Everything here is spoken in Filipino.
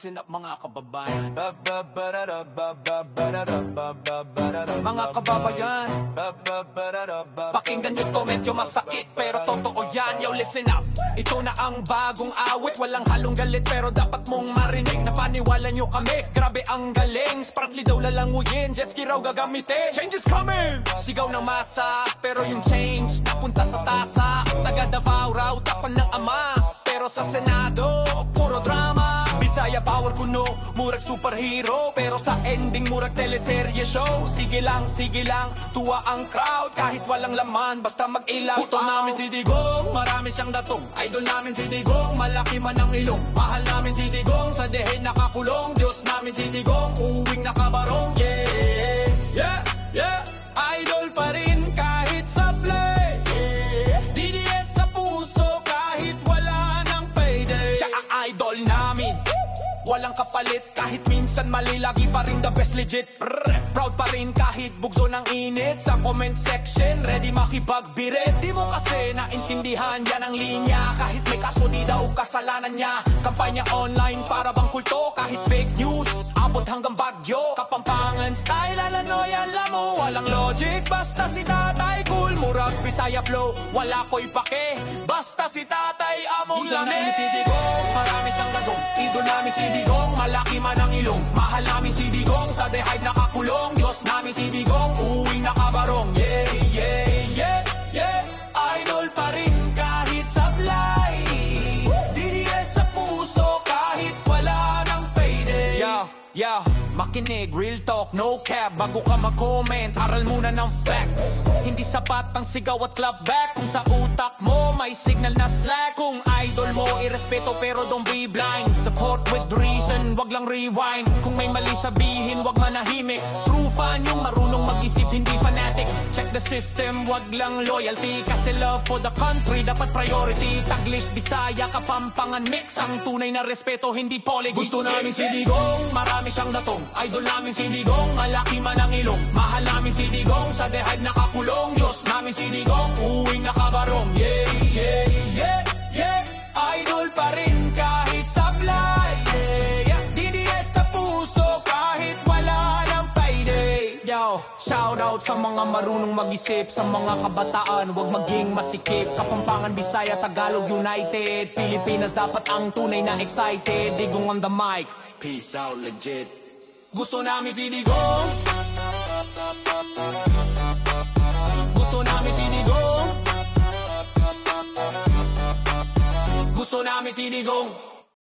listen up mga kababayan. Mga kababayan, pakinggan nyo to, medyo masakit pero totoo yan, yo listen up. Ito na ang bagong awit, walang halong galit pero dapat mong marinig. Napaniwala nyo kami, grabe ang galing. Spratly daw lalanguyin, jet ski raw gagamitin. Change is coming! Sigaw ng masa, pero yung change napunta sa tasa. Taga Davao raw, tapan ng ama, pero sa Senado, puro drama. Bisaya power kuno, murag superhero, pero sa ending murag teleserye show. Sige lang, tuwa ang crowd kahit walang laman, basta mag-ilaw. Gusto namin si Digong, marami siyang datong. Idol namin si Digong, malaki man ang ilong. Mahal namin si Digong, sa dehe nakakulong. Diyos namin si Digong, uwing nakabarong. Yeah, yeah, yeah. Idol pa rin kahit sablay. DDS sa puso kahit wala ng payday. Siya ang idol namin, walang kapalit. Kahit minsan mali, lagi pa rin the best legit. Proud pa rin kahit bugso ng init. Sa comment section, ready makipagbirit. Di mo kasi naintindihan yan ang linya. Kahit may kaso di daw kasalanan niya. Kampanya online para bang kulto. Kahit fake news, abot hanggang Bagyo. Kapampangan style, alanoy, alam mo walang logic, basta si tatay cool. Murag Bisaya flow, wala ko'y pake, basta si tatay among lami. Si Digong, marami siyang gagong. Idol namin si Digong, malaki man ang ilong. Mahal namin si Digong, sa The Hive nakakulong. Diyos namin si Digong, uwing nakabarong. Yeah, yeah, yeah, yeah. Idol pa rin kahit sablay. DDS sa puso kahit wala ng payday. Yeah, makinig, real talk, no cap. Bago ka mag-comment, aral muna ng facts. Hindi sapat ang sigaw at clap back kung sa utak mo may signal na slack. Kung idol mo, irespeto pero don't be blind. Support with reason, wag lang rewind. Kung may mali sabihin, wag manahimik. True fan yung marunong mag-isip, hindi fanatic. Check the system, wag lang loyalty. Kasi love for the country, dapat priority. Taglish, Bisaya, Kapampangan mix. Ang tunay na respeto, hindi politics. Gusto namin si Digong, marami siyang datong. Idol namin si Digong, malaki man ang ilong. Mahal namin si Digong, sa The Hive nakakulong. Diyos namin si Digong, uwing nakabarong. Yeah, yeah, yeah, yeah. Idol pa rin kahit sablay. Yeah, DDS sa puso kahit wala ng payday. Yo, shout out sa mga marunong mag-isip. Sa mga kabataan, wag maging masikip. Kapampangan, Bisaya, Tagalog United. Pilipinas dapat ang tunay na excited. Digong on the mic, peace out legit. Gusto namin si Digong, gusto namin si Digong, gusto namin si Digong.